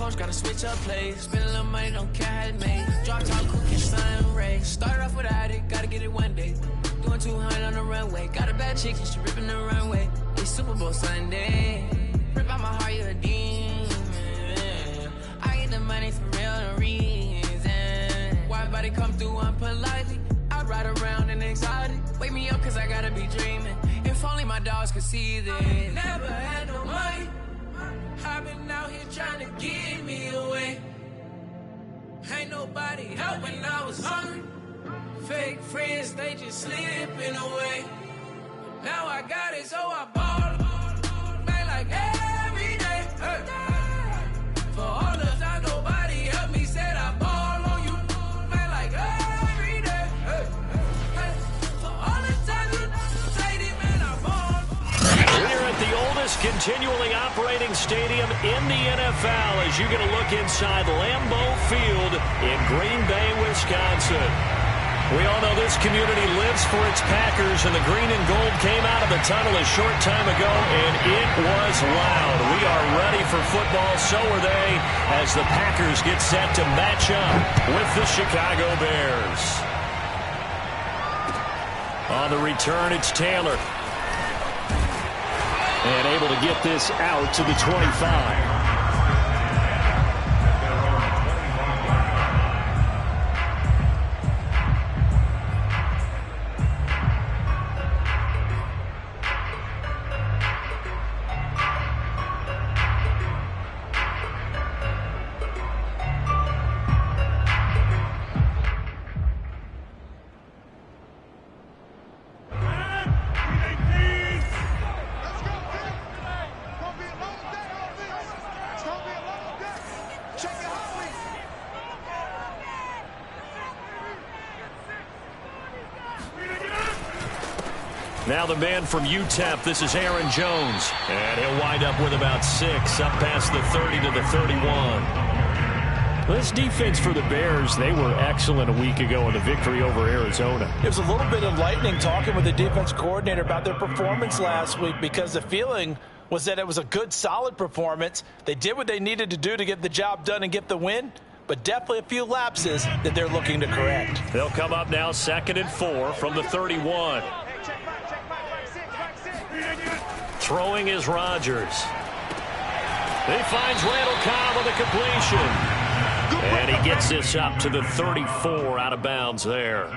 phones, gotta switch up plays. Spend a little money, don't care how it made. Drop top, cooking, sun rays. Started off without it, gotta get it one day. Doing 200 on the runway. Got a bad chick and she ripping the runway. It's Super Bowl Sunday. Rip out my heart, you a demon. I get the money for real, no reason. Why everybody come through unpolitely? I ride around in exotic. Wake me up cause I gotta be dreaming. If only my dogs could see this. Never had no money. I've been out here trying to get me away. Ain't nobody help when I was hungry. Fake friends, they just slipping away. Now I got it, so I ball. Man, like every day. Hey. For all the time nobody helped me, said I ball on you. Man, like every day. Hey. Hey. For all the time you played it, man, I ball. We're at the oldest continually operating stadium in the NFL as you get a look inside Lambeau Field in Green Bay, Wisconsin. We all know this community lives for its Packers, and the green and gold came out of the tunnel a short time ago, and it was loud. We are ready for football, so are they, as the Packers get set to match up with the Chicago Bears. On the return, it's Taylor. And able to get this out to the 25. Now the man from UTEP, this is Aaron Jones. And he'll wind up with about 6, up past the 30 to the 31. This defense for the Bears, they were excellent a week ago in the victory over Arizona. It was a little bit enlightening talking with the defense coordinator about their performance last week, because the feeling was that it was a good, solid performance. They did what they needed to do to get the job done and get the win, but definitely a few lapses that they're looking to correct. They'll come up now 2nd and 4 from the 31. Throwing is Rodgers. He finds Randall Cobb with a completion. And he gets this up to the 34, out of bounds there.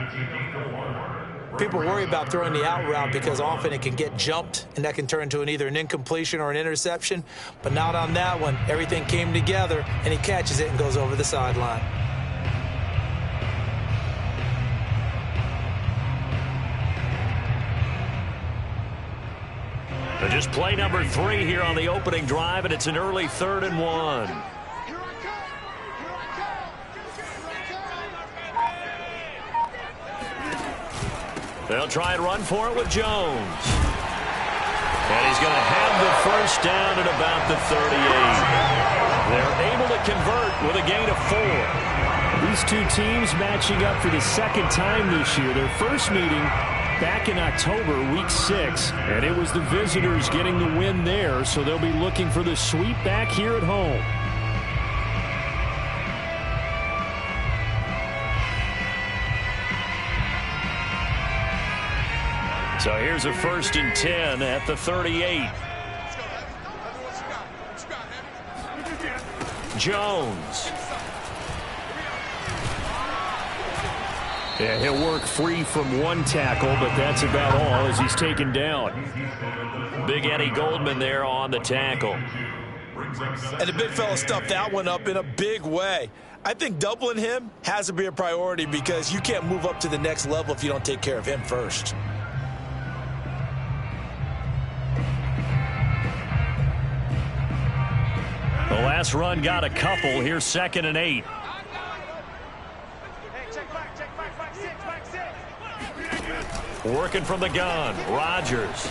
People worry about throwing the out route because often it can get jumped, and that can turn into either an incompletion or an interception. But not on that one. Everything came together, and he catches it and goes over the sideline. Just play number 3 here on the opening drive, and it's an early 3rd and 1. They'll try and run for it with Jones. And he's going to have the first down at about the 38. They're able to convert with a gain of 4. These two teams matching up for the second time this year. Their first meeting back in October, week 6, and it was the visitors getting the win there, so they'll be looking for the sweep back here at home. So here's a 1st and 10 at the 38. Jones. Yeah, he'll work free from one tackle, but that's about all as he's taken down. Big Eddie Goldman there on the tackle. And the big fella stuffed that one up in a big way. I think doubling him has to be a priority because you can't move up to the next level if you don't take care of him first. The last run got a couple. Here's 2nd and 8. Working from the gun. Rodgers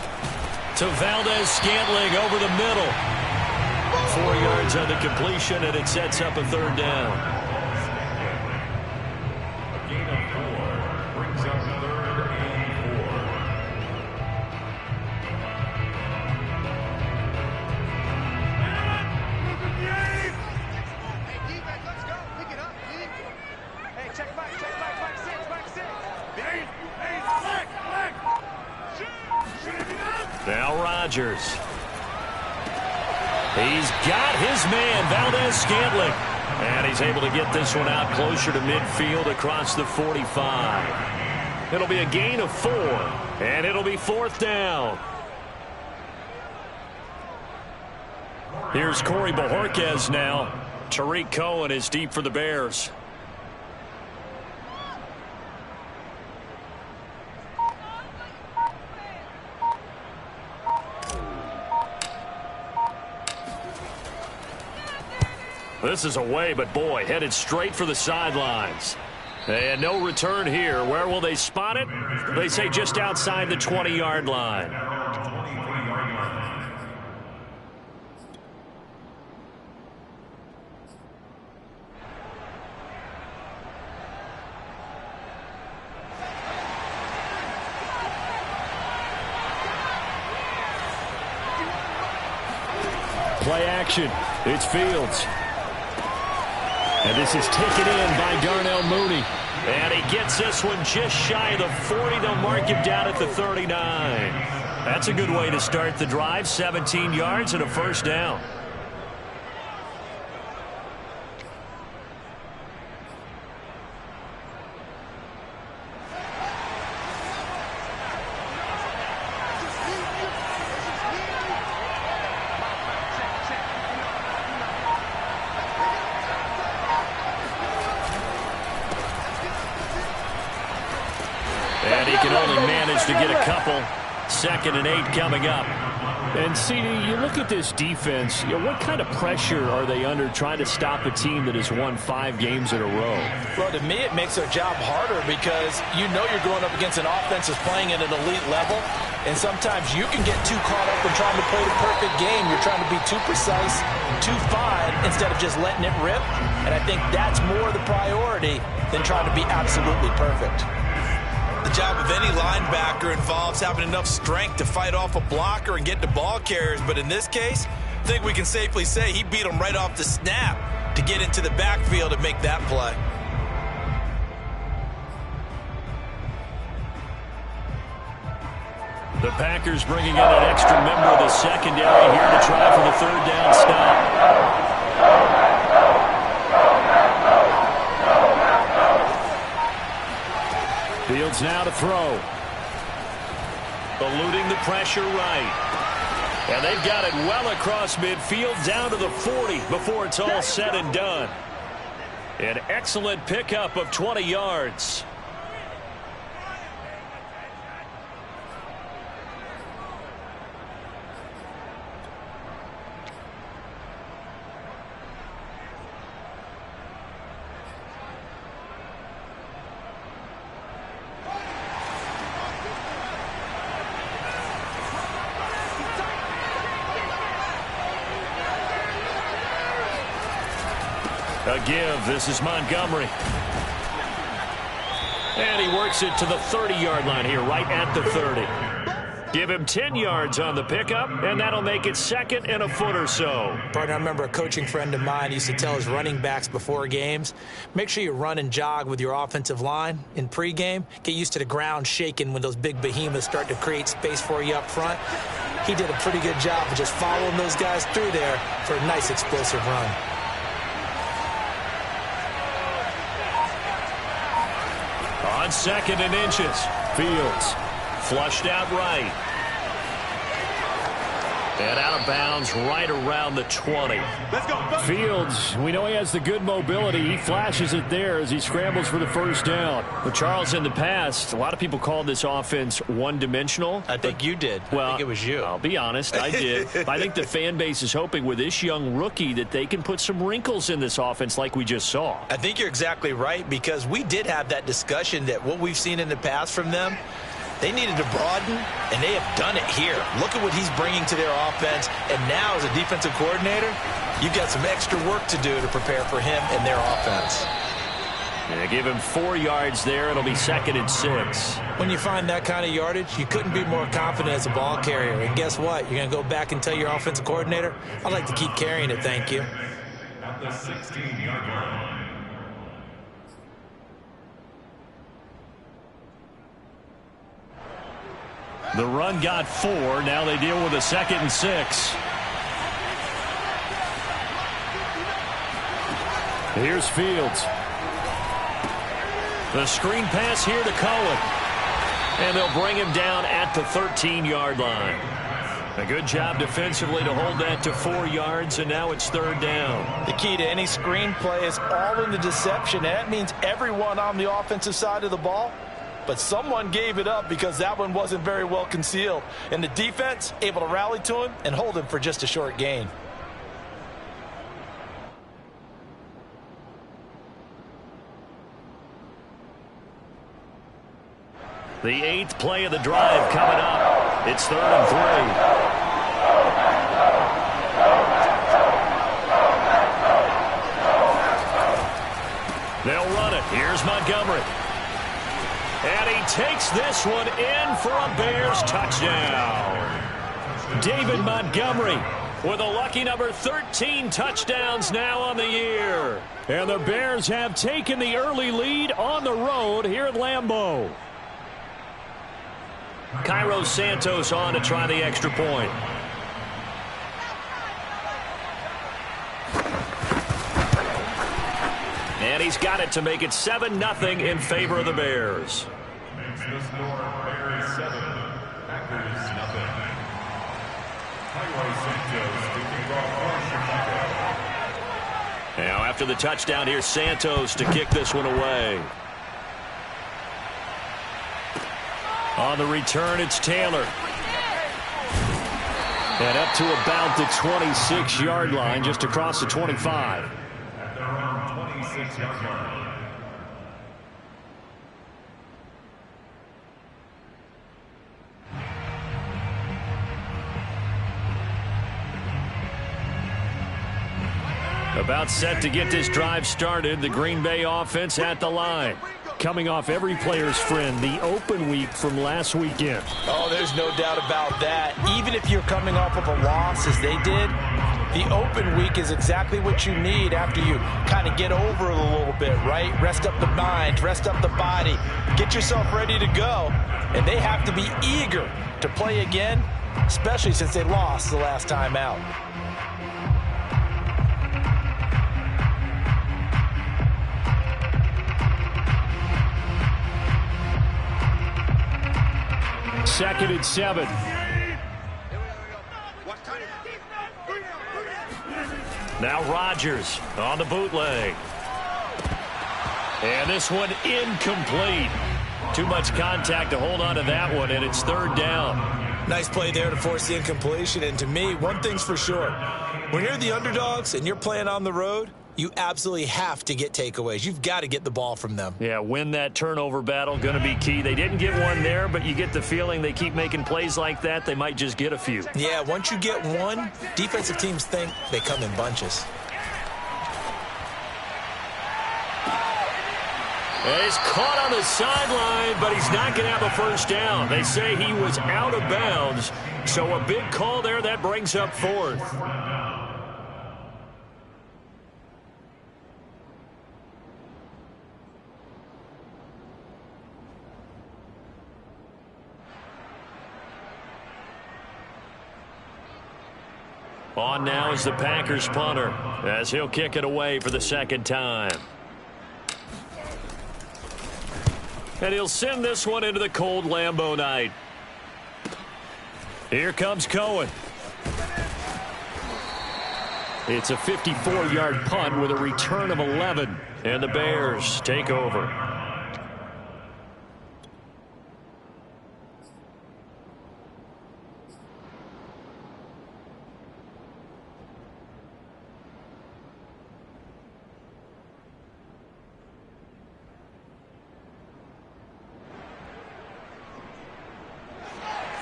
to Valdez-Scantling over the middle. 4 yards on the completion, and it sets up a 3rd down. A gain of 4 brings up 3rd and 4. Rodgers. He's got his man, Valdez-Scantling. And he's able to get this one out closer to midfield across the 45. It'll be a gain of 4, and it'll be 4th down. Here's Corey Bojorquez now. Tariq Cohen is deep for the Bears. This is away, but boy, headed straight for the sidelines. And no return here. Where will they spot it? They say just outside the 20-yard line. Play action. It's Fields. And this is taken in by Darnell Mooney. And he gets this one just shy of the 40. They'll mark him down at the 39. That's a good way to start the drive. 17 yards and a 1st down. And he can only manage to get a couple. 2nd and 8 coming up. And, CD, you look at this defense, what kind of pressure are they under trying to stop a team that has won 5 games in a row? Well, to me, it makes their job harder because you know you're going up against an offense that's playing at an elite level, and sometimes you can get too caught up in trying to play the perfect game. You're trying to be too precise, too fine, instead of just letting it rip, and I think that's more the priority than trying to be absolutely perfect. The job of any linebacker involves having enough strength to fight off a blocker and get to ball carriers. But in this case, I think we can safely say he beat him right off the snap to get into the backfield and make that play. The Packers bringing in an extra member of the secondary here to try for the 3rd down stop. Fields now to throw. Eluding the pressure right. And they've got it well across midfield down to the 40 before it's all said and done. An excellent pickup of 20 yards. A give. This is Montgomery. And he works it to the 30-yard line here, right at the 30. Give him 10 yards on the pickup, and that'll make it 2nd and a foot or so. Partner, I remember a coaching friend of mine used to tell his running backs before games, make sure you run and jog with your offensive line in pregame. Get used to the ground shaking when those big behemoths start to create space for you up front. He did a pretty good job of just following those guys through there for a nice explosive run. On 2nd and inches, Fields flushed out right. And out of bounds right around the 20. Let's go. Fields, we know he has the good mobility. He flashes it there as he scrambles for the 1st down. But Charles, in the past, a lot of people called this offense one-dimensional. I think you did. Well, I think it was you. I'll be honest, I did. I think the fan base is hoping with this young rookie that they can put some wrinkles in this offense like we just saw. I think you're exactly right because we did have that discussion that what we've seen in the past from them, they needed to broaden, and they have done it here. Look at what he's bringing to their offense, and now as a defensive coordinator, you've got some extra work to do to prepare for him and their offense. Yeah, give him 4 yards there. It'll be 2nd and 6. When you find that kind of yardage, you couldn't be more confident as a ball carrier. And guess what? You're going to go back and tell your offensive coordinator, I'd like to keep carrying it, thank you. At the 16-yard line. The run got 4. Now they deal with a 2nd and 6. Here's Fields. The screen pass here to Cohen. And they'll bring him down at the 13-yard line. A good job defensively to hold that to 4 yards, and now it's 3rd down. The key to any screen play is all in the deception, and that means everyone on the offensive side of the ball. But someone gave it up because that one wasn't very well concealed. And the defense able to rally to him and hold him for just a short gain. The 8th play of the drive coming up. It's 3rd and 3. They'll run it. Here's Montgomery. And he takes this one in for a Bears touchdown. David Montgomery with a lucky number 13 touchdowns now on the year. And the Bears have taken the early lead on the road here at Lambeau. Cairo Santos on to try the extra point. And he's got it to make it 7-0 in favor of the Bears. Makes the score Bears 7, Packers 0. Cairo Santos to kick off for Chicago. Now after the touchdown, here's Santos to kick this one away. On the return, it's Taylor. And up to about the 26-yard line, just across the 25. At their own 26-yard line. About set to get this drive started, the Green Bay offense at the line. Coming off every player's friend, the open week from last weekend. Oh, there's no doubt about that. Even if you're coming off of a loss as they did, the open week is exactly what you need after you kind of get over it a little bit, right? Rest up the mind, rest up the body, get yourself ready to go. And they have to be eager to play again, especially since they lost the last time out. Second and 7. Now Rodgers on the bootleg. And this one incomplete. Too much contact to hold on to that one, and it's 3rd down. Nice play there to force the incompletion. And to me, one thing's for sure. When you're the underdogs and you're playing on the road, you absolutely have to get takeaways. You've got to get the ball from them. Yeah, win that turnover battle, going to be key. They didn't get one there, but you get the feeling they keep making plays like that, they might just get a few. Yeah, once you get one, defensive teams think they come in bunches. And he's caught on the sideline, but he's not going to have a first down. They say he was out of bounds, so a big call there that brings up 4th. On now is the Packers punter as he'll kick it away for the 2nd time. And he'll send this one into the cold Lambeau night. Here comes Cohen. It's a 54-yard punt with a return of 11. And the Bears take over.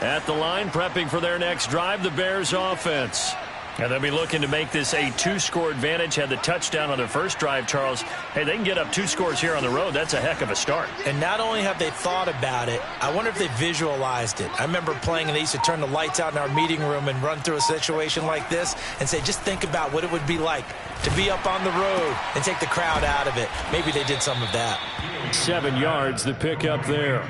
At the line, prepping for their next drive, the Bears offense. And they'll be looking to make this a 2-score advantage. Had the touchdown on their first drive, Charles. Hey, they can get up 2 scores here on the road. That's a heck of a start. And not only have they thought about it, I wonder if they visualized it. I remember playing and they used to turn the lights out in our meeting room and run through a situation like this and say, just think about what it would be like to be up on the road and take the crowd out of it. Maybe they did some of that. 7 yards, the pick up there.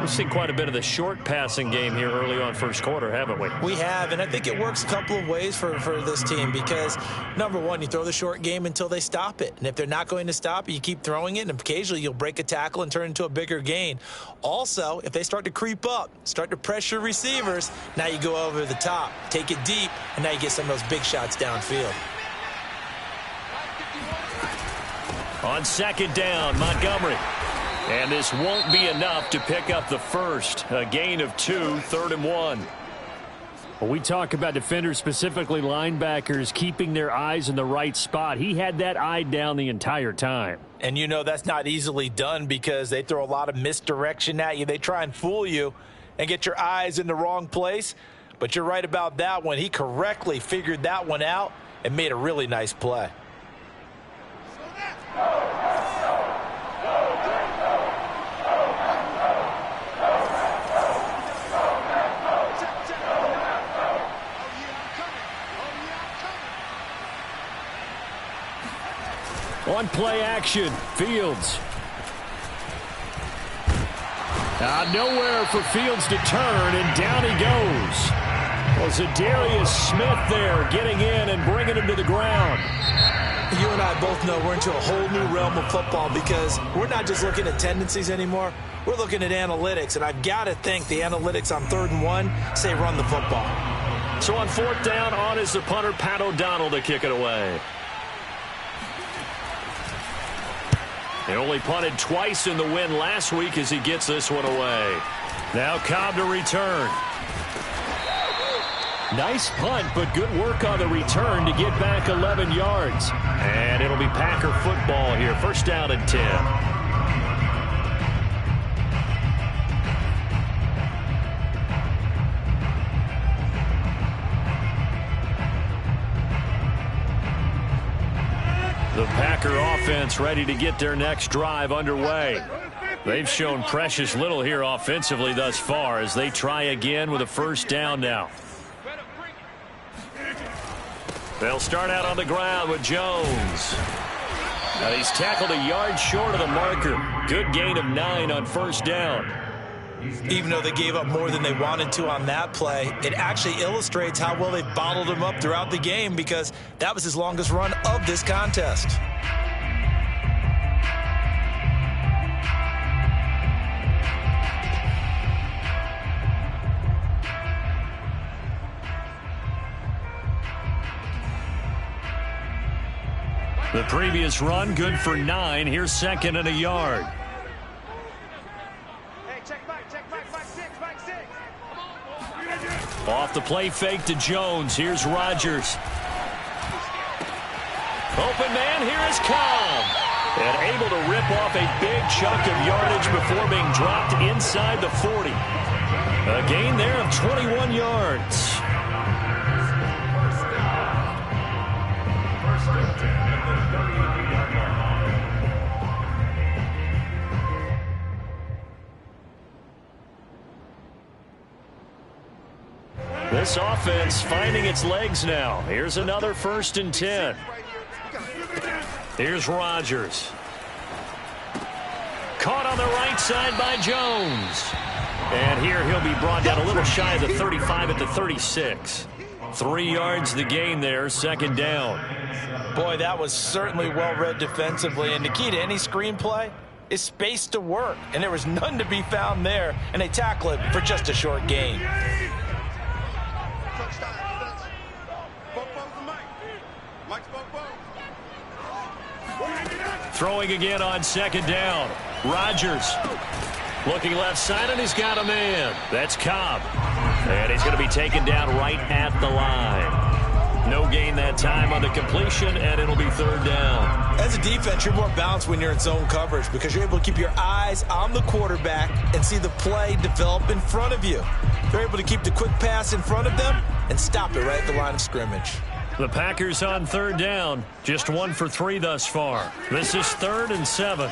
We've seen quite a bit of the short passing game here early on first quarter, haven't we? We have, and I think it works a couple of ways for this team because, number one, you throw the short game until they stop it. And if they're not going to stop it, you keep throwing it, and occasionally you'll break a tackle and turn it into a bigger gain. Also, if they start to creep up, start to pressure receivers, now you go over the top, take it deep, and now you get some of those big shots downfield. On second down, Montgomery. And this won't be enough to pick up the first. A gain of 2, 3rd and 1. Well, we talk about defenders, specifically linebackers, keeping their eyes in the right spot. He had that eye down the entire time. And you know that's not easily done because they throw a lot of misdirection at you. They try and fool you and get your eyes in the wrong place. But you're right about that one. He correctly figured that one out and made a really nice play. On play action, Fields. Nowhere for Fields to turn, and down he goes. Well, Zadarius Smith there getting in and bringing him to the ground. You and I both know we're into a whole new realm of football because we're not just looking at tendencies anymore. We're looking at analytics, and I've got to think the analytics on 3rd and 1 say run the football. So on 4th down, on is the punter, Pat O'Donnell, to kick it away. He only punted twice in the win last week as he gets this one away. Now Cobb to return. Nice punt, but good work on the return to get back 11 yards. And it'll be Packer football here. 1st down and 10. The Packer offense ready to get their next drive underway. They've shown precious little here offensively thus far as they try again with a 1st down now. They'll start out on the ground with Jones. Now he's tackled a yard short of the marker. Good gain of 9 on 1st down. Even though they gave up more than they wanted to on that play, it actually illustrates how well they've bottled him up throughout the game because that was his longest run of this contest. The previous run good for 9. Here's 2nd and a yard. Off the play fake to Jones. Here's Rodgers. Open man, here is Cobb. And able to rip off a big chunk of yardage before being dropped inside the 40. A gain there of 21 yards. This offense finding its legs now. Here's another 1st and 10. Here's Rodgers. Caught on the right side by Jones. And here he'll be brought down a little shy of the 35 at the 36. 3 yards the gain there, 2nd down. Boy, that was certainly well read defensively. And the key to any screenplay is space to work. And there was none to be found there. And they tackle it for just a short gain. Throwing again on 2nd down. Rodgers looking left side, and he's got a man. That's Cobb. And he's going to be taken down right at the line. No gain that time on the completion, and it'll be 3rd down. As a defense, you're more balanced when you're in zone coverage because you're able to keep your eyes on the quarterback and see the play develop in front of you. They're able to keep the quick pass in front of them and stop it right at the line of scrimmage. The Packers on 3rd down. Just 1 for 3 thus far. This is 3rd and 7.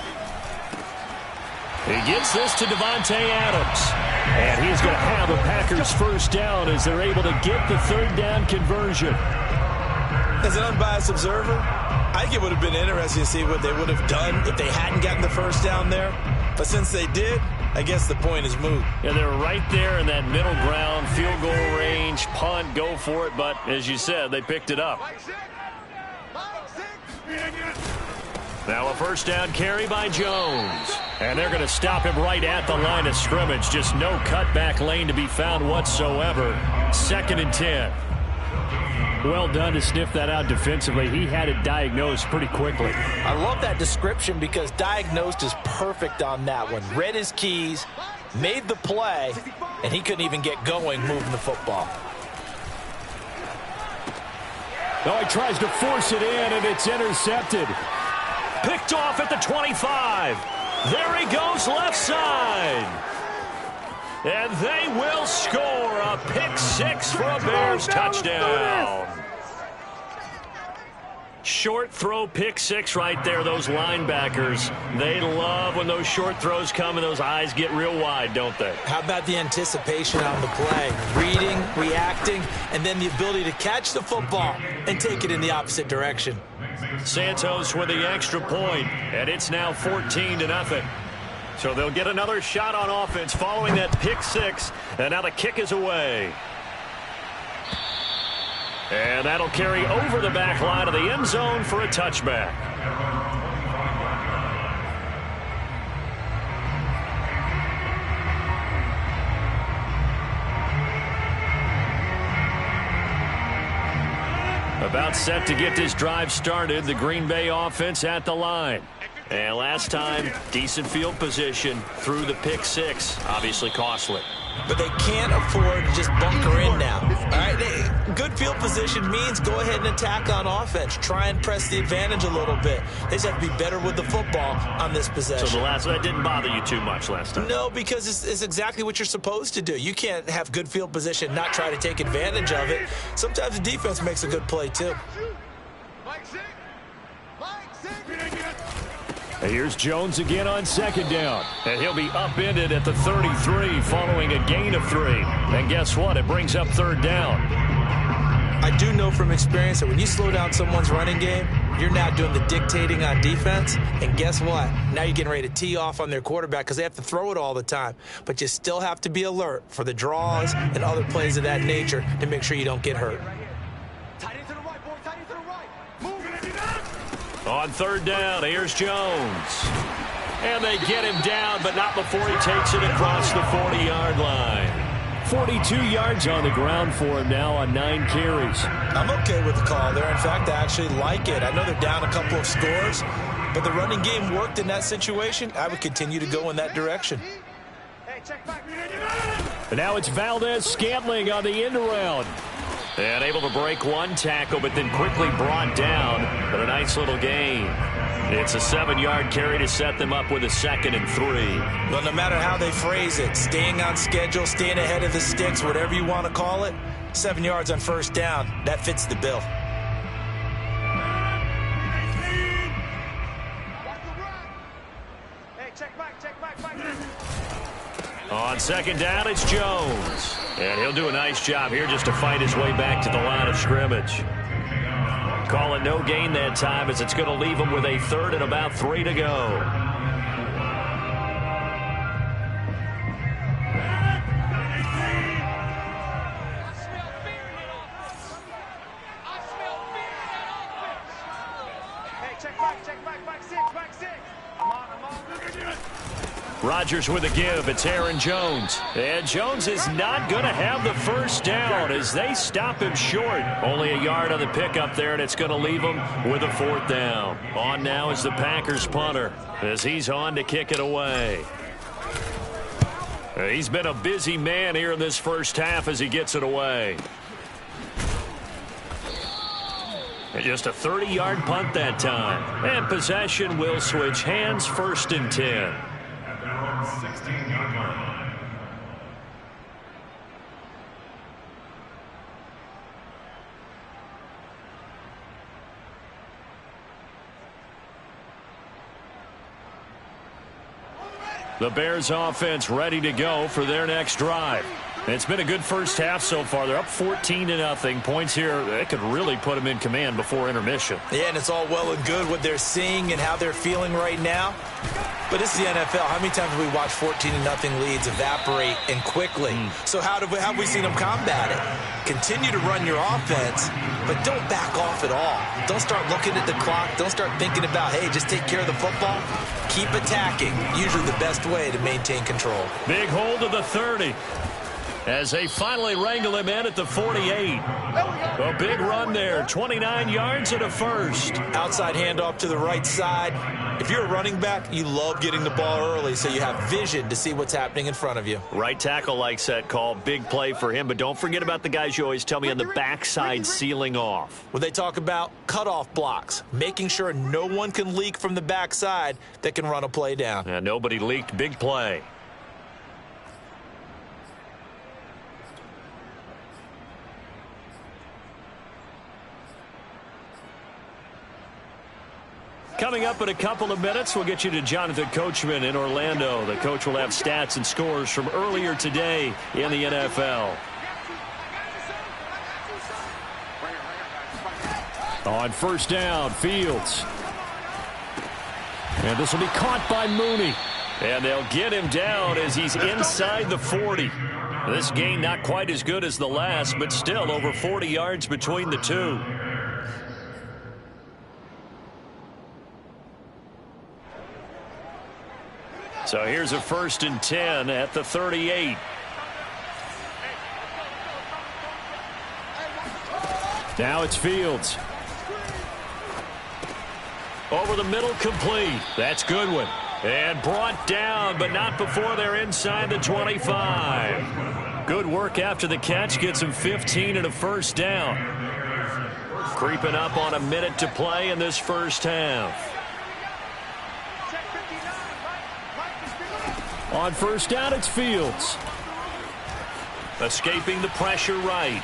He gets this to Davante Adams. And he's going to have a Packers 1st down as they're able to get the 3rd down conversion. As an unbiased observer, I think it would have been interesting to see what they would have done if they hadn't gotten the 1st down there. But since they did, I guess the point is moot. Yeah, they're right there in that middle ground, field goal range, punt, go for it. But as you said, they picked it up. Now a first down carry by Jones. And they're going to stop him right at the line of scrimmage. Just no cutback lane to be found whatsoever. 2nd and 10. Well done to sniff that out defensively. He had it diagnosed pretty quickly. I love that description because diagnosed is perfect on that one. Read his keys, made the play, and he couldn't even get going moving the football. Oh, he tries to force it in, and it's intercepted. Picked off at the 25. There he goes left side. And they will score a pick 6 for a Bears touchdown. Short throw pick 6 right there. Those linebackers, they love when those short throws come and those eyes get real wide, don't they? How about the anticipation on the play? Reading, reacting, and then the ability to catch the football and take it in the opposite direction. Santos with the extra point, and it's now 14-0. So they'll get another shot on offense following that pick 6, and now the kick is away. And that'll carry over the back line of the end zone for a touchback. About set to get this drive started, the Green Bay offense at the line. And last time, decent field position through the pick 6, obviously costly. But they can't afford to just bunker in now. All right, good field position means go ahead and attack on offense. Try and press the advantage a little bit. They just have to be better with the football on this possession. So that didn't bother you too much last time? No, because it's exactly what you're supposed to do. You can't have good field position, not try to take advantage of it. Sometimes the defense makes a good play, too. And here's Jones again on 2nd down. And he'll be upended at the 33 following a gain of 3. And guess what? It brings up 3rd down. I do know from experience that when you slow down someone's running game, you're now doing the dictating on defense. And guess what? Now you're getting ready to tee off on their quarterback because they have to throw it all the time. But you still have to be alert for the draws and other plays of that nature to make sure you don't get hurt. On 3rd down, here's Jones. And they get him down, but not before he takes it across the 40-yard line. 42 yards on the ground for him now on 9 carries. I'm okay with the call there. In fact, I actually like it. I know they're down a couple of scores, but the running game worked in that situation. I would continue to go in that direction. And now it's Valdez-Scantling on the end around. And able to break one tackle, but then quickly brought down. But a nice little gain. It's a 7-yard carry to set them up with a 2nd and 3. Well, no matter how they phrase it, staying on schedule, staying ahead of the sticks, whatever you want to call it, 7 yards on 1st down, that fits the bill. On 2nd down, it's Jones. And he'll do a nice job here just to fight his way back to the line of scrimmage. Call it no gain that time as it's going to leave him with a 3rd and about 3 to go. Rodgers with a give. It's Aaron Jones. And Jones is not going to have the 1st down as they stop him short. Only a yard on the pickup there, and it's going to leave him with a 4th down. On now is the Packers punter as he's on to kick it away. He's been a busy man here in this first half as he gets it away. And just a 30-yard punt that time. And possession will switch hands, 1st and 10. 16-yard line. The Bears offense ready to go for their next drive. It's been a good first half so far. They're up 14-0. Points here, they could really put them in command before intermission. Yeah, and it's all well and good what they're seeing and how they're feeling right now. But it's the NFL. How many times have we watched 14-0 leads evaporate and quickly? So how have we seen them combat it? Continue to run your offense, but don't back off at all. Don't start looking at the clock. Don't start thinking about, hey, just take care of the football. Keep attacking. Usually the best way to maintain control. Big hold of the 30. As they finally wrangle him in at the 48. A big run there, 29 yards and a first. Outside handoff to the right side. If you're a running back, you love getting the ball early so you have vision to see what's happening in front of you. Right tackle likes that call. Big play for him, but don't forget about the guys you always tell me on the backside sealing off. When they talk about cutoff blocks, making sure no one can leak from the backside that can run a play down. And nobody leaked. Big play. Coming up in a couple of minutes, we'll get you to Jonathan Coachman in Orlando. The coach will have stats and scores from earlier today in the NFL. On first down, Fields. And this will be caught by Mooney. And they'll get him down as he's inside the 40. This gain not quite as good as the last, but still over 40 yards between the two. So here's a 1st and 10 at the 38. Now it's Fields. Over the middle, complete. That's Goodwin. And brought down, but not before they're inside the 25. Good work after the catch. Gets him 15 and a first down. Creeping up on a minute to play in this first half. On first down, it's Fields. Escaping the pressure right.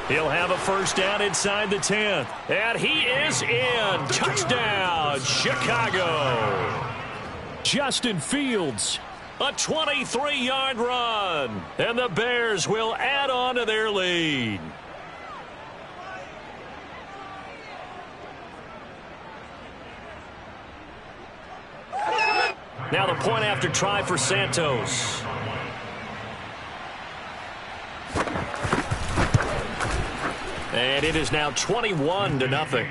He'll have a first down inside the 10. And he is in. Touchdown, Chicago. Justin Fields, a 23-yard run. And the Bears will add on to their lead. Now the point after try for Santos. And it is now 21-0.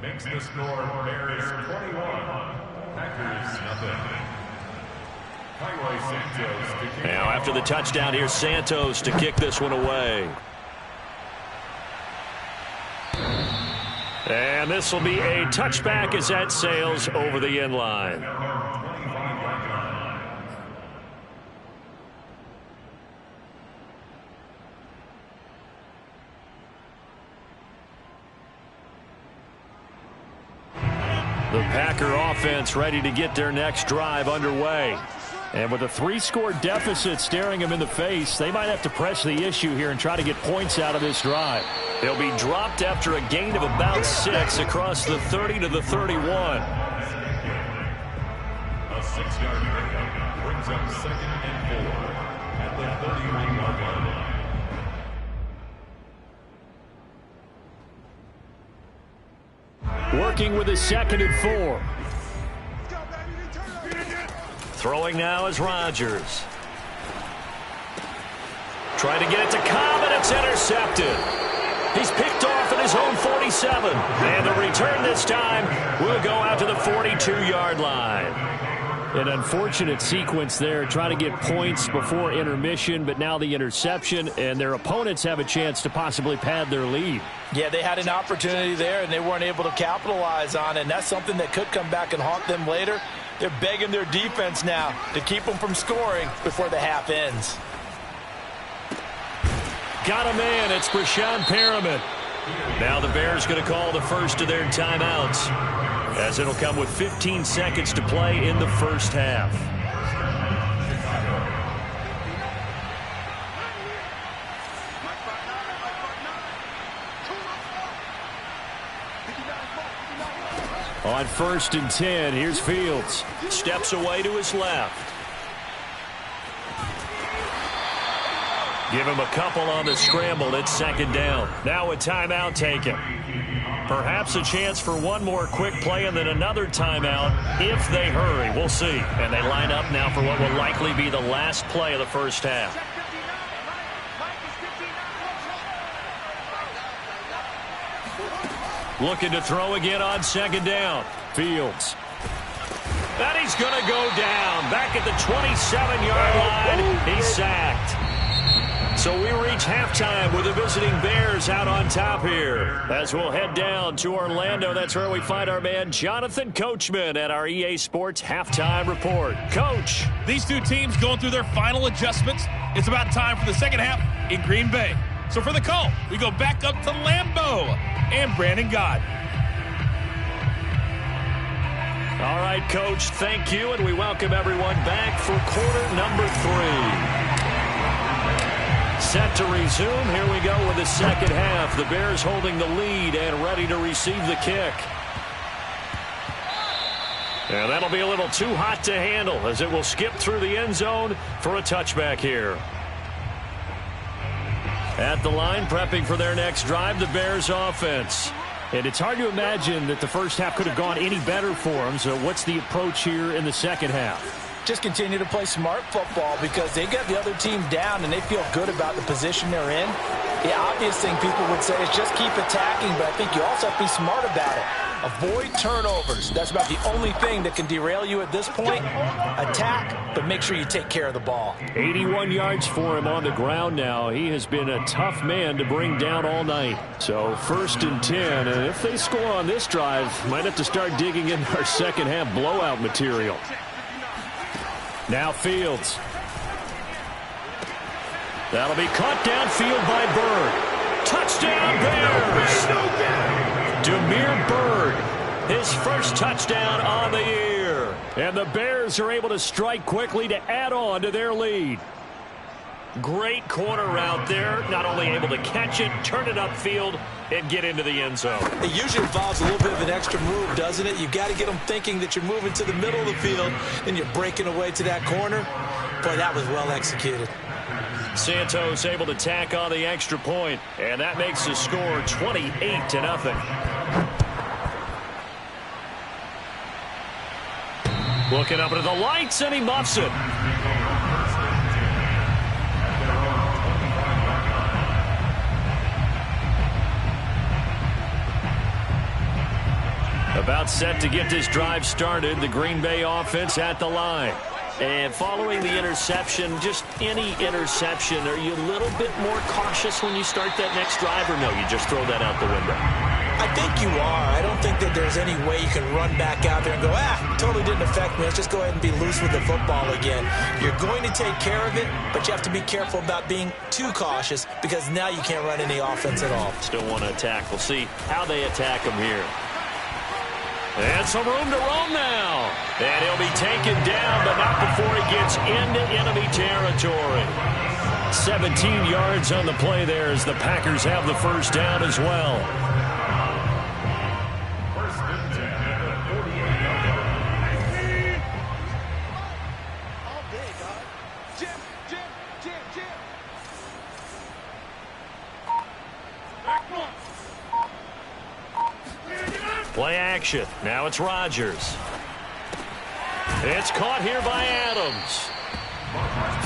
Makes the score Bears 21, Packers nothing. Now after the touchdown, here's Santos to kick this one away. And this will be a touchback as that sails over the end line. The Packer offense ready to get their next drive underway. And with a 3-score deficit staring them in the face, they might have to press the issue here and try to get points out of this drive. They'll be dropped after a gain of about 6 across the 30 to the 31. A 6-yard pickup brings up 2nd and 4 at the 31-yard line. Working with his 2nd and 4. Throwing now is Rodgers. Trying to get it to Cobb, and it's intercepted. He's picked off at his own 47. And the return this time will go out to the 42-yard line. An unfortunate sequence there, trying to get points before intermission, but now the interception, and their opponents have a chance to possibly pad their lead. Yeah, they had an opportunity there, and they weren't able to capitalize on it, and that's something that could come back and haunt them later. They're begging their defense now to keep them from scoring before the half ends. Got him in. It's Breshad Perriman. Now the Bears going to call the first of their timeouts, as it'll come with 15 seconds to play in the first half. On 1st and 10, here's Fields. Steps away to his left. Give him a couple on the scramble. It's second down. Now a timeout taken. Perhaps a chance for one more quick play and then another timeout if they hurry. We'll see. And they line up now for what will likely be the last play of the first half. Looking to throw again on second down. Fields. And he's going to go down. Back at the 27-yard line. He's sacked. So we reach halftime with the visiting Bears out on top here. As we'll head down to Orlando, that's where we find our man Jonathan Coachman at our EA Sports Halftime Report. Coach. These two teams going through their final adjustments. It's about time for the second half in Green Bay. So for the call, we go back up to Lambeau and Brandon Gaudin. All right, Coach, thank you, and we welcome everyone back for quarter number 3. Set to resume. Here we go with the second half. The Bears holding the lead and ready to receive the kick. And that'll be a little too hot to handle as it will skip through the end zone for a touchback here. At the line, prepping for their next drive, the Bears offense. And it's hard to imagine that the first half could have gone any better for them. So what's the approach here in the second half? Just continue to play smart football because they got the other team down and they feel good about the position they're in. The obvious thing people would say is just keep attacking, but I think you also have to be smart about it. Avoid turnovers. That's about the only thing that can derail you at this point. Attack, but make sure you take care of the ball. 81 yards for him on the ground now. He has been a tough man to bring down all night. So 1st and 10, and if they score on this drive, might have to start digging in our second half blowout material. Now Fields. That'll be caught downfield by Bird. Touchdown Bears! Damiere Byrd, his first touchdown on the year. And the Bears are able to strike quickly to add on to their lead. Great corner route there. Not only able to catch it, turn it upfield, and get into the end zone. It usually involves a little bit of an extra move, doesn't it? You've got to get them thinking that you're moving to the middle of the field and you're breaking away to that corner. Boy, that was well executed. Santos able to tack on the extra point, and that makes the score 28-0. Looking up into the lights, and he muffs it. About set to get this drive started, the Green Bay offense at the line. And following the interception, just any interception, are you a little bit more cautious when you start that next drive, or no, you just throw that out the window? I think you are. I don't think that there's any way you can run back out there and go, totally didn't affect me. Let's just go ahead and be loose with the football again. You're going to take care of it, but you have to be careful about being too cautious because now you can't run any offense at all. Still want to attack. We'll see how they attack him here. And some room to roam now. And he'll be taken down, but not before he gets into enemy territory. 17 yards on the play there as the Packers have the first down as well. First and 10 at the 48-yard line. All day, dog. Jim. Back one. Play action. Now it's Rodgers. It's caught here by Adams.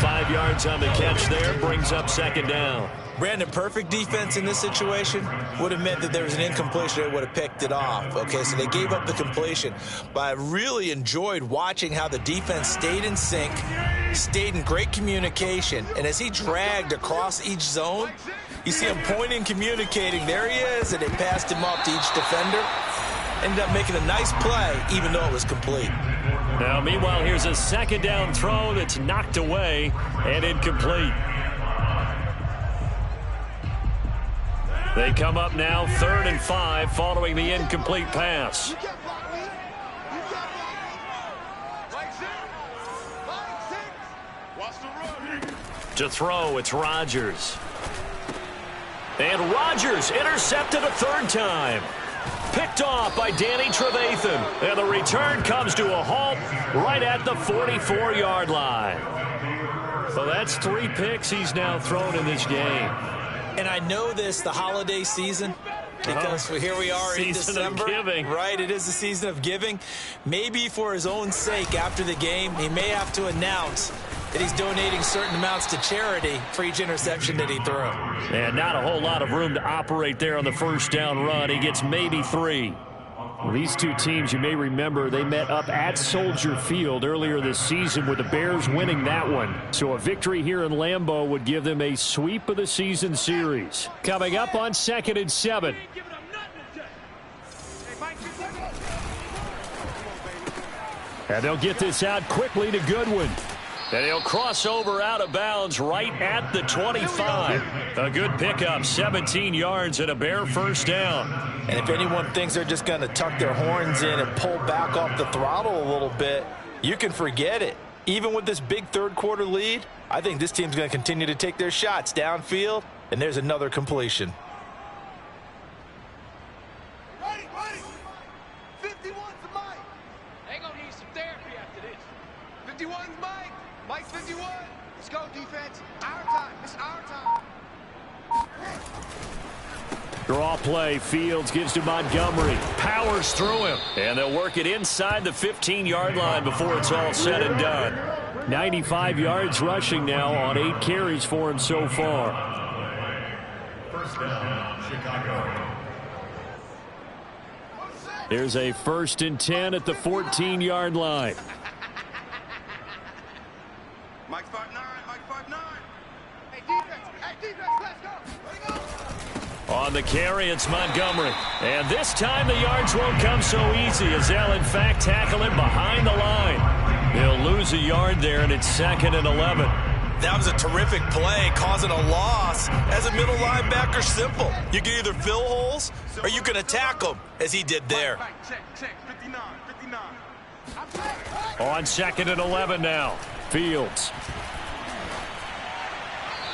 5 yards on the catch there. Brings up second down. Brandon, perfect defense in this situation would have meant that there was an incompletion. They would have picked it off. Okay, so they gave up the completion. But I really enjoyed watching how the defense stayed in sync, stayed in great communication. And as he dragged across each zone, you see him pointing, communicating. There he is, and they passed him off to each defender. Ended up making a nice play, even though it was complete. Now, meanwhile, here's a second down throw that's knocked away and incomplete. They come up now 3rd and 5 following the incomplete pass. To throw, it's Rodgers. And Rodgers intercepted a third time. Picked off by Danny Trevathan. And the return comes to a halt right at the 44-yard line. Well, that's 3 picks he's now thrown in this game. And I know this, the holiday season, because here we are in December. Season of giving. Right, it is the season of giving. Maybe for his own sake after the game, he may have to announce that he's donating certain amounts to charity for each interception that he threw. And not a whole lot of room to operate there on the first down run. He gets maybe 3. Well, these two teams, you may remember, they met up at Soldier Field earlier this season with the Bears winning that one. So a victory here in Lambeau would give them a sweep of the season series. Coming up on 2nd and 7. And they'll get this out quickly to Goodwin. And he'll cross over out of bounds right at the 25. A good pickup, 17 yards and a Bear first down. And if anyone thinks they're just going to tuck their horns in and pull back off the throttle a little bit, you can forget it. Even with this big third-quarter lead, I think this team's going to continue to take their shots downfield, and there's another completion. Ready. 51's Mike. They gonna need some therapy after this. 51's Mike. Mike's 51. Let's go, defense. Our time. It's our time. Draw play. Fields gives to Montgomery. Powers through him. And they'll work it inside the 15-yard line before it's all said and done. 95 yards rushing now on 8 carries for him so far. First down, Chicago. There's a 1st and 10 at the 14-yard line. Mike's 5'9". Mike's 5'9". Hey, defense, let's go. On the carry, it's Montgomery. And this time the yards won't come so easy as they'll, in fact, tackle him behind the line. They'll lose a yard there, and it's 2nd and 11. That was a terrific play, causing a loss. As a middle linebacker, simple. You can either fill holes or you can attack them, as he did there. Check. 59. On 2nd and 11 now. Fields.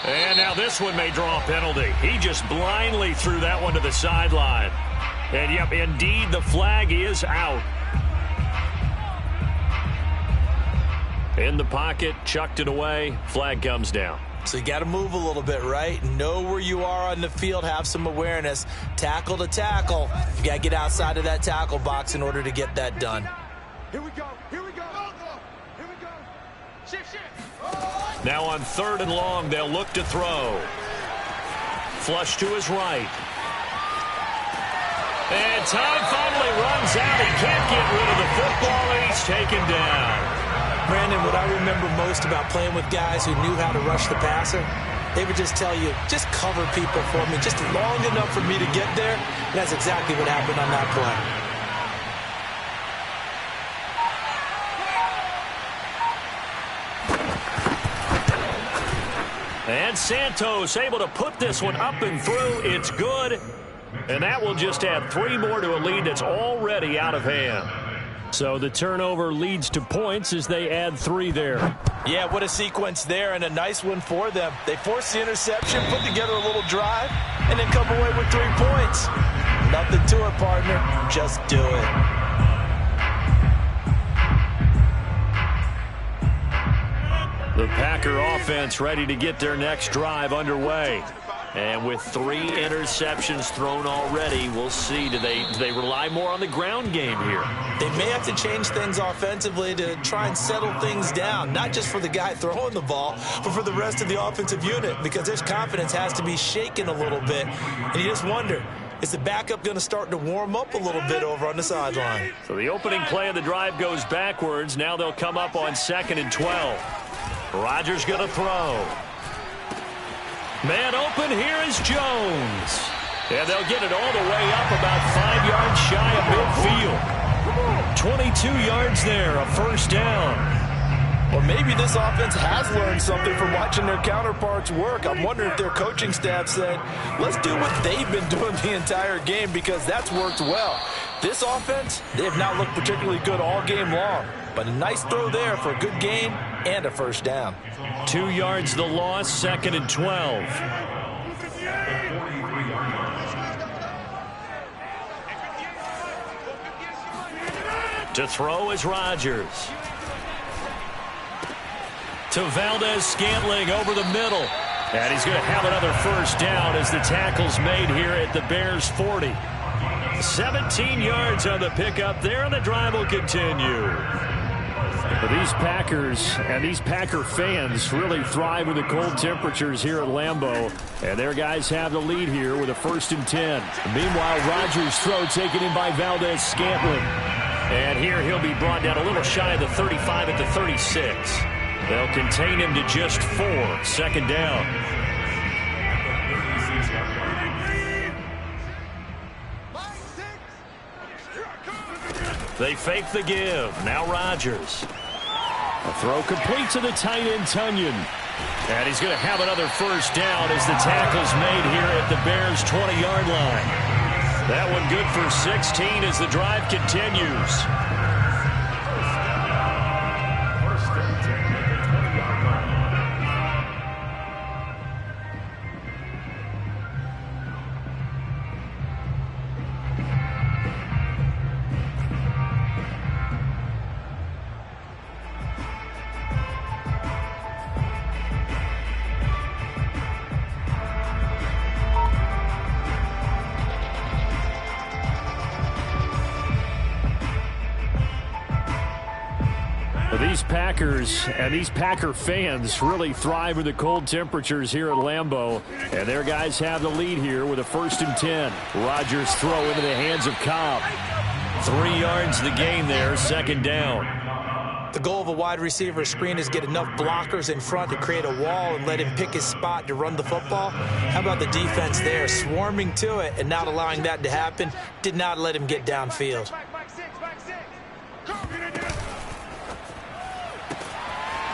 And now this one may draw a penalty. He just blindly threw that one to the sideline. And, yep, indeed, the flag is out. In the pocket, chucked it away, flag comes down. So you got to move a little bit, right? Know where you are on the field, have some awareness. Tackle to tackle. You got to get outside of that tackle box in order to get that done. Here we go. Shift. Now on 3rd and long, they'll look to throw. Flush to his right. And time finally runs out. He can't get rid of the football, and he's taken down. Brandon, what I remember most about playing with guys who knew how to rush the passer, they would just tell you, just cover people for me, just long enough for me to get there. And that's exactly what happened on that play. And Santos able to put this one up and through. It's good. And that will just add 3 more to a lead that's already out of hand. So the turnover leads to points as they add 3 there. Yeah, what a sequence there, and a nice one for them. They forced the interception, put together a little drive, and then come away with 3 points. Nothing to it, partner. Just do it. The Packer offense ready to get their next drive underway. And with 3 interceptions thrown already, we'll see. Do they rely more on the ground game here? They may have to change things offensively to try and settle things down, not just for the guy throwing the ball, but for the rest of the offensive unit, because their confidence has to be shaken a little bit. And you just wonder, is the backup going to start to warm up a little bit over on the sideline? So the opening play of the drive goes backwards. Now they'll come up on 2nd and 12. Rodgers going to throw. Man open, here is Jones. And they'll get it all the way up about 5 yards shy of midfield. 22 yards there, a first down. Or maybe this offense has learned something from watching their counterparts work. I'm wondering if their coaching staff said, let's do what they've been doing the entire game, because that's worked well. This offense, they have not looked particularly good all game long. But a nice throw there for a good gain and a first down. 2 yards the loss, 2nd and 12. To throw is Rodgers. to Valdez-Scantling over the middle. And he's going to have another first down as the tackle's made here at the Bears' 40. 17 yards on the pickup there, and the drive will continue. These Packers and these Packer fans really thrive with the cold temperatures here at Lambeau. And their guys have the lead here with a 1st and 10. Meanwhile, Rodgers' throw taken in by Valdez-Scantling. And here he'll be brought down a little shy of the 35 at the 36. They'll contain him to just 4. 2nd down. They fake the give. Now Rodgers. A throw complete to the tight end, Tonyan. And he's going to have another first down as the tackle's made here at the Bears' 20-yard line. That one good for 16 as the drive continues. These Packers and these Packer fans really thrive with the cold temperatures here at Lambeau. And their guys have the lead here with a 1st and 10. Rodgers' throw into the hands of Cobb. 3 yards the gain there, 2nd down. The goal of a wide receiver screen is get enough blockers in front to create a wall and let him pick his spot to run the football. How about the defense there, swarming to it and not allowing that to happen? Did not let him get downfield.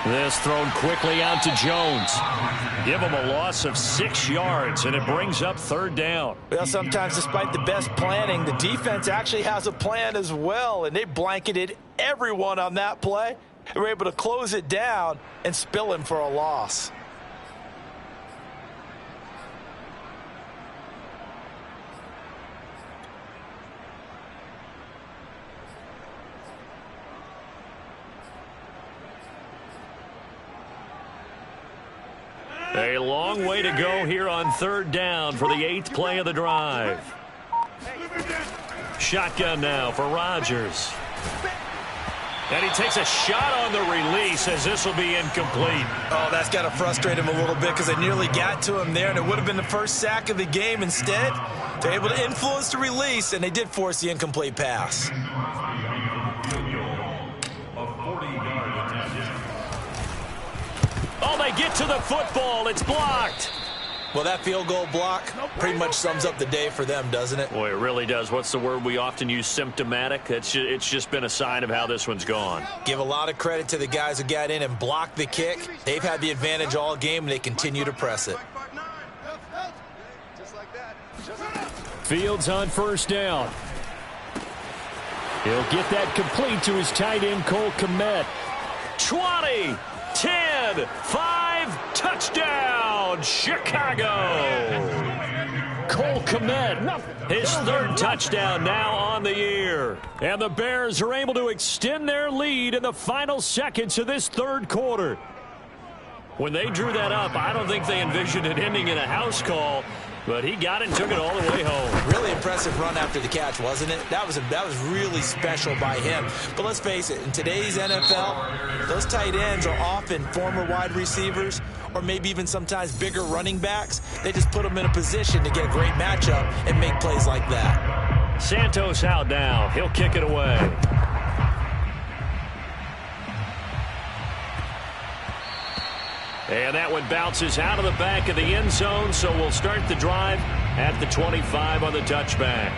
This thrown quickly out to Jones. Give him a loss of 6 yards, and it brings up 3rd down. Well, sometimes despite the best planning, the defense actually has a plan as well, and they blanketed everyone on that play. They were able to close it down and spill him for a loss. A long way to go here on 3rd down for the 8th play of the drive. Shotgun now for Rodgers. And he takes a shot on the release as this will be incomplete. Oh, that's got to frustrate him a little bit because they nearly got to him there, and it would have been the first sack of the game. Instead, they're able to influence the release, and they did force the incomplete pass. Oh, they get to the football. It's blocked. Well, that field goal block pretty much sums up the day for them, doesn't it? Boy, it really does. What's the word we often use? Symptomatic. It's just been a sign of how this one's gone. Give a lot of credit to the guys who got in and blocked the kick. They've had the advantage all game, and they continue to press it. Fields on 1st down. He'll get that complete to his tight end, Cole Kmet. 20, 10, 5, touchdown, Chicago. Cole Kmet, his 3rd touchdown now on the year. And the Bears are able to extend their lead in the final seconds of this 3rd quarter. When they drew that up, I don't think they envisioned it ending in a house call, but he got it and took it all the way home. Really impressive run after the catch, wasn't it? That was really special by him. But let's face it, in today's NFL, those tight ends are often former wide receivers or maybe even sometimes bigger running backs. They just put them in a position to get a great matchup and make plays like that. Santos out now. He'll kick it away. And that one bounces out of the back of the end zone, so we'll start the drive at the 25 on the touchback.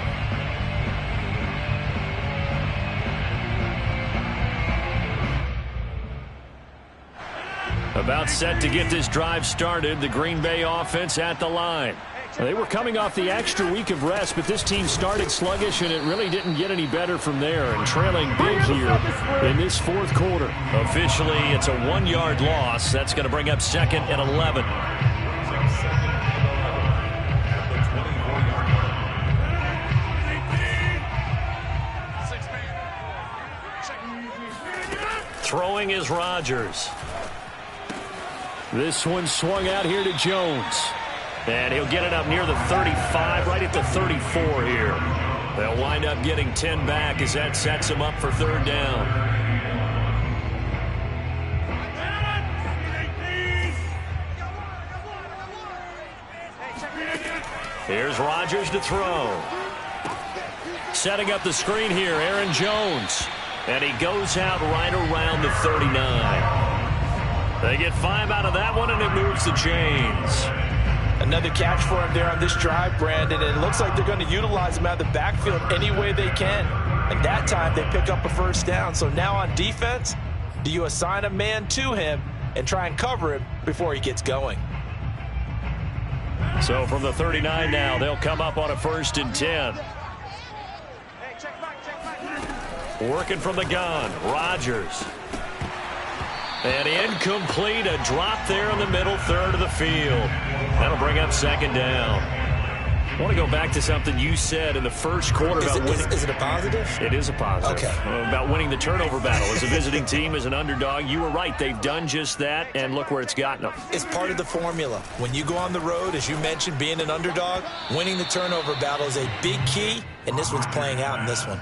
About set to get this drive started, the Green Bay offense at the line. They were coming off the extra week of rest, but this team started sluggish, and it really didn't get any better from there. And trailing big here in this 4th quarter. Officially, it's a 1-yard loss. That's going to bring up 2nd and 11. Throwing is Rodgers. This one swung out here to Jones. And he'll get it up near the 35, right at the 34 here. They'll wind up getting 10 back as that sets them up for third down. Here's Rodgers to throw. Setting up the screen here, Aaron Jones. And he goes out right around the 39. They get 5 out of that one, and it moves the chains. Another catch for him there on this drive, Brandon, and it looks like they're going to utilize him out of the backfield any way they can. And that time they pick up a first down. So now on defense, do you assign a man to him and try and cover him before he gets going? So from the 39 now, they'll come up on a 1st and 10. Working from the gun, Rodgers. And incomplete, a drop there in the middle third of the field. That'll bring up 2nd down. I want to go back to something you said in the first quarter about winning. Is it a positive? It is a positive. Okay. About winning the turnover battle. As a visiting team, as an underdog, you were right. They've done just that, and look where it's gotten them. It's part of the formula. When you go on the road, as you mentioned, being an underdog, winning the turnover battle is a big key, and this one's playing out in this one.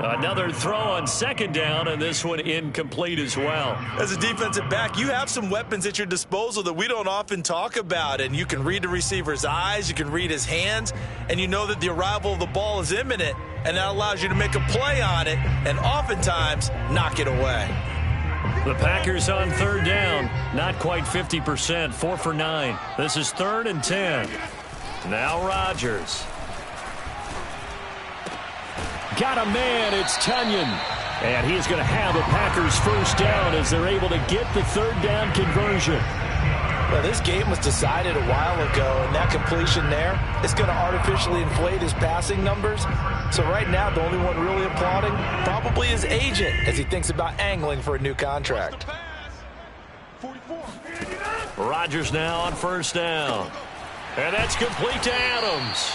Another throw on 2nd down, and this one incomplete as well. As a defensive back, you have some weapons at your disposal that we don't often talk about, and you can read the receiver's eyes, you can read his hands, and you know that the arrival of the ball is imminent, and that allows you to make a play on it and oftentimes knock it away. The Packers on 3rd down, not quite 50%, 4 for 9. This is 3rd and 10. Now Rodgers. Got a man, it's Tunyon. And he's going to have a Packers first down as they're able to get the 3rd down conversion. Well, this game was decided a while ago, and that completion there is going to artificially inflate his passing numbers. So right now, the only one really applauding probably his agent as he thinks about angling for a new contract. Rodgers now on 1st down. And that's complete to Adams.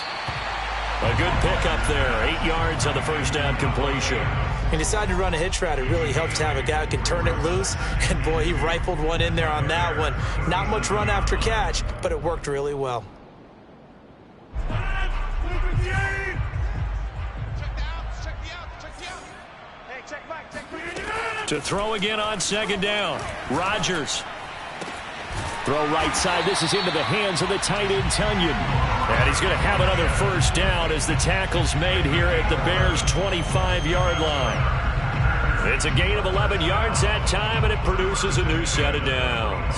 A good pickup there, 8 yards on the 1st down completion. He decided to run a hitch route. It really helps to have a guy who can turn it loose. And, boy, he rifled one in there on that one. Not much run after catch, but it worked really well. To throw again on 2nd down, Rodgers. Throw right side. This is into the hands of the tight end, Tunyon. And he's going to have another first down as the tackle's made here at the Bears' 25-yard line. It's a gain of 11 yards that time, and it produces a new set of downs.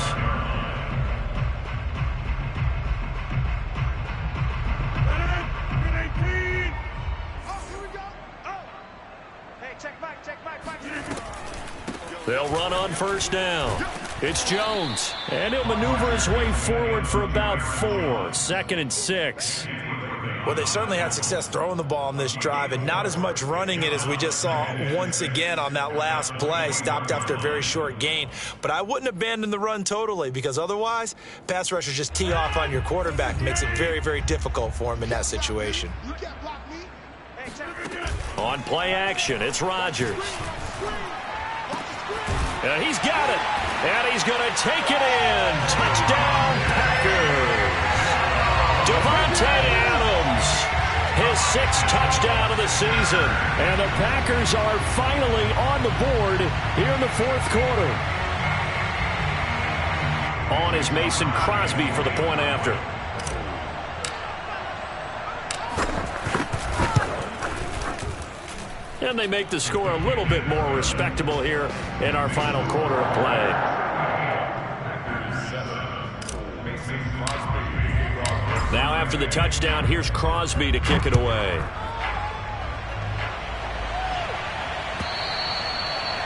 They'll run on 1st down. It's Jones, and he'll maneuver his way forward for about 4. 2nd and 6. Well, they certainly had success throwing the ball on this drive, and not as much running it as we just saw once again on that last play. Stopped after a very short gain. But I wouldn't abandon the run totally, because otherwise, pass rushers just tee off on your quarterback. Makes it very, very difficult for him in that situation. On play action, it's Rodgers. And he's got it. And he's going to take it in. Touchdown, Packers. Davante Adams, his 6th touchdown of the season. And the Packers are finally on the board here in the 4th quarter. On is Mason Crosby for the point after. And they make the score a little bit more respectable here in our final quarter of play. Now after the touchdown, here's Crosby to kick it away.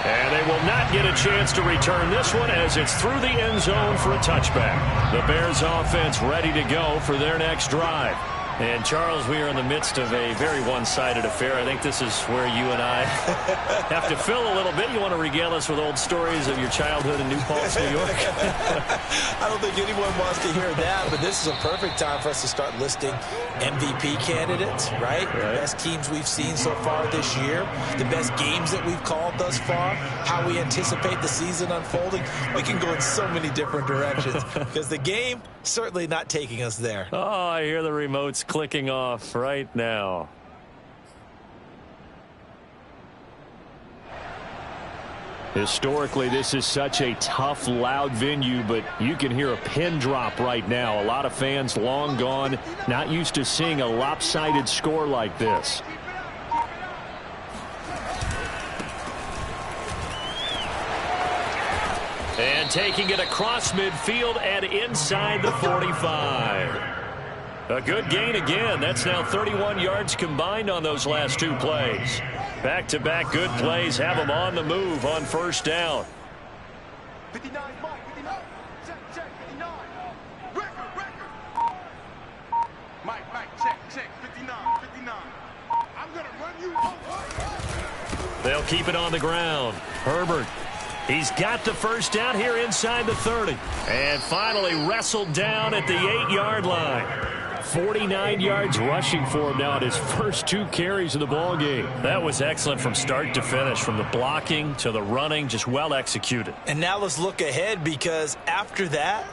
And they will not get a chance to return this one as it's through the end zone for a touchback. The Bears offense ready to go for their next drive. And, Charles, we are in the midst of a very one-sided affair. I think this is where you and I have to fill a little bit. You want to regale us with old stories of your childhood in New Paltz, New York? I don't think anyone wants to hear that, but this is a perfect time for us to start listing MVP candidates, right? The best teams we've seen so far this year, the best games that we've called thus far, how we anticipate the season unfolding. We can go in so many different directions because the game certainly not taking us there. Oh, I hear the remotes clicking off right now. Historically, this is such a tough, loud venue, but you can hear a pin drop right now. A lot of fans long gone, not used to seeing a lopsided score like this. And taking it across midfield and inside the 45. A good gain again. That's now 31 yards combined on those last two plays. Back-to-back good plays have them on the move on first down. 59, Mike, 59. Check, 59. Record. Mike, check, 59. I'm going to run you over. They'll keep it on the ground. Herbert. He's got the first down here inside the 30. And finally wrestled down at the 8-yard line. 49 yards rushing for him now at his first 2 carries of the ball game. That was excellent from start to finish, from the blocking to the running, just well executed. And now let's look ahead, because after that,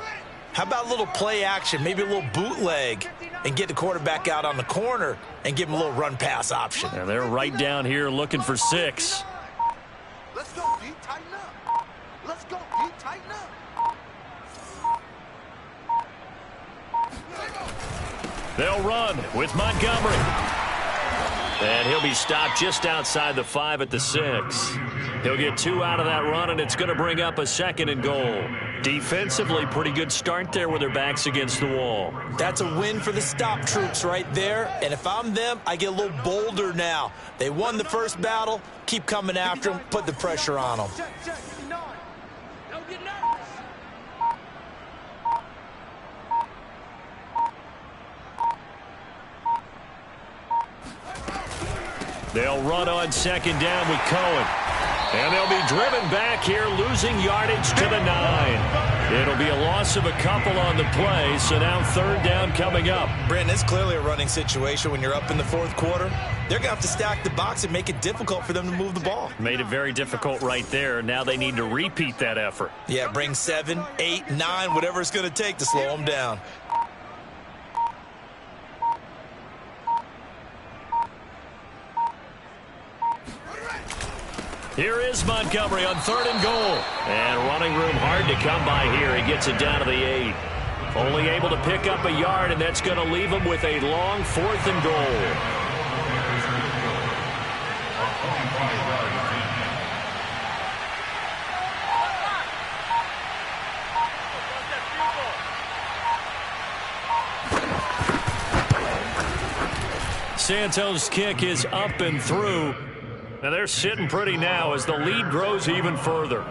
how about a little play action, maybe a little bootleg, and get the quarterback out on the corner and give him a little run pass option. And they're right down here looking for 6. Let's go, D. Tighten up. Let's go, D. Tighten up. They'll run with Montgomery. And he'll be stopped just outside the 5 at the 6. He'll get 2 out of that run, and it's going to bring up a 2nd and goal. Defensively, pretty good start there with their backs against the wall. That's a win for the stop troops right there. And if I'm them, I get a little bolder now. They won the first battle. Keep coming after them. Put the pressure on them. Check, 59. Don't get nervous. They'll run on 2nd down with Cohen. And they'll be driven back here, losing yardage to the 9. It'll be a loss of a couple on the play, so now 3rd down coming up. Brandon, it's clearly a running situation when you're up in the 4th quarter. They're going to have to stack the box and make it difficult for them to move the ball. Made it very difficult right there. Now they need to repeat that effort. Yeah, bring 7, 8, 9, whatever it's going to take to slow them down. Here is Montgomery on 3rd and goal. And running room hard to come by here. He gets it down to the 8. Only able to pick up a yard, and that's going to leave him with a long 4th and goal. Santos' kick is up and through. And they're sitting pretty now as the lead grows even further.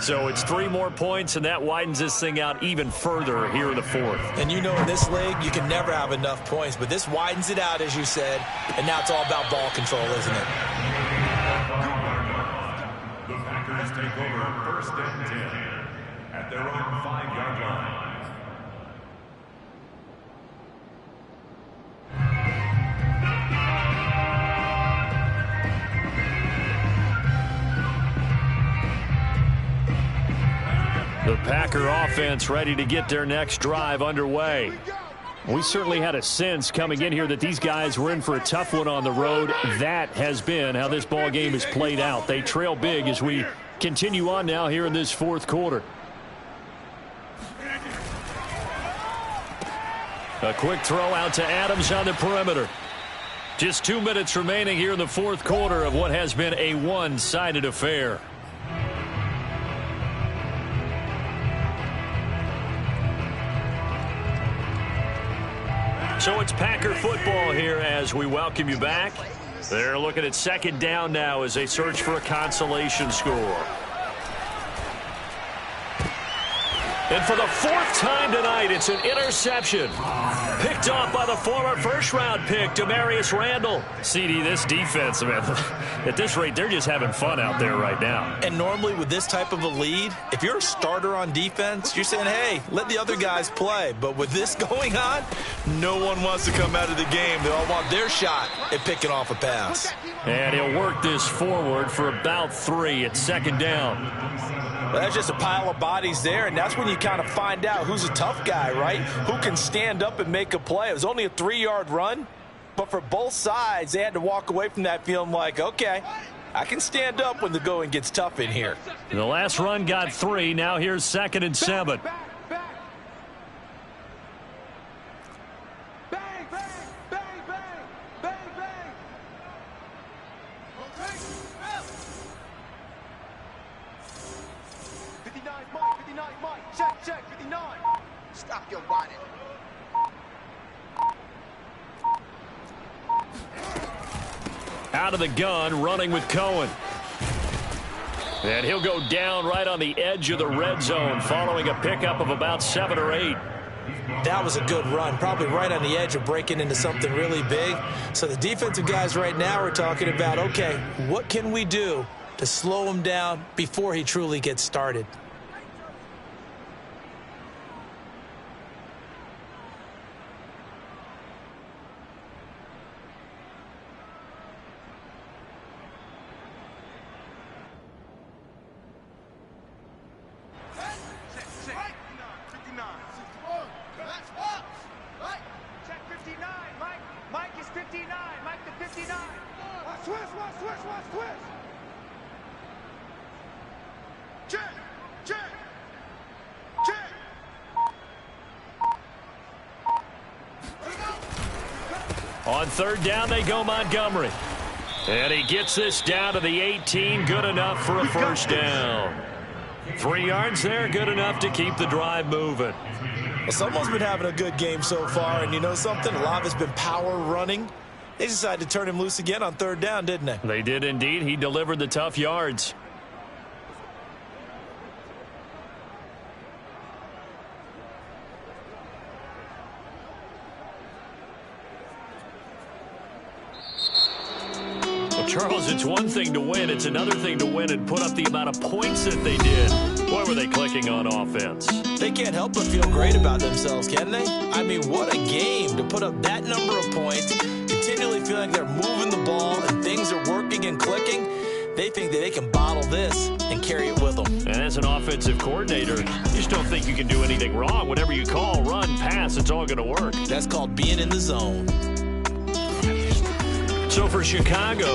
So it's 3 more points, and that widens this thing out even further here in the 4th. And you know, in this league, you can never have enough points, but this widens it out, as you said, and now it's all about ball control, isn't it? The Packers take over 1st and 10 at their own 5-yard line. The Packer offense ready to get their next drive underway. We certainly had a sense coming in here that these guys were in for a tough one on the road. That has been how this ball game has played out. They trail big as we continue on now here in this 4th quarter. A quick throw out to Adams on the perimeter. Just 2 minutes remaining here in the 4th quarter of what has been a one-sided affair. So it's Packer football here as we welcome you back. They're looking at 2nd down now as they search for a consolation score. And for the fourth time tonight, it's an interception. Picked off by the former first-round pick, Demarius Randall. CD, this defense, man, at this rate, they're just having fun out there right now. And normally with this type of a lead, if you're a starter on defense, you're saying, hey, let the other guys play. But with this going on, no one wants to come out of the game. They all want their shot at picking off a pass. And he'll work this forward for about 3 at second down. Well, that's just a pile of bodies there, and that's when you kind of find out who's a tough guy, right? Who can stand up and make a play. It was only a 3-yard run, but for both sides, they had to walk away from that feeling like, okay, I can stand up when the going gets tough in here. The last run got 3. Now here's 2nd and 7. Check, 59. Stop your whining. Out of the gun, running with Cohen. And he'll go down right on the edge of the red zone following a pickup of about 7 or 8. That was a good run, probably right on the edge of breaking into something really big. So the defensive guys right now are talking about, okay, what can we do to slow him down before he truly gets started? On 3rd down, they go Montgomery. And he gets this down to the 18, good enough for a first down. 3 yards there, good enough to keep the drive moving. Well, someone's been having a good game so far, and you know something? A lot of it's been power running. They decided to turn him loose again on 3rd down, didn't they? They did indeed. He delivered the tough yards. Charles, it's one thing to win. It's another thing to win and put up the amount of points that they did. Boy, were they clicking on offense. They can't help but feel great about themselves, can they? I mean, what a game to put up that number of points, continually feeling they're moving the ball and things are working and clicking. They think that they can bottle this and carry it with them. And as an offensive coordinator, you just don't think you can do anything wrong. Whatever you call, run, pass, it's all going to work. That's called being in the zone. So for Chicago,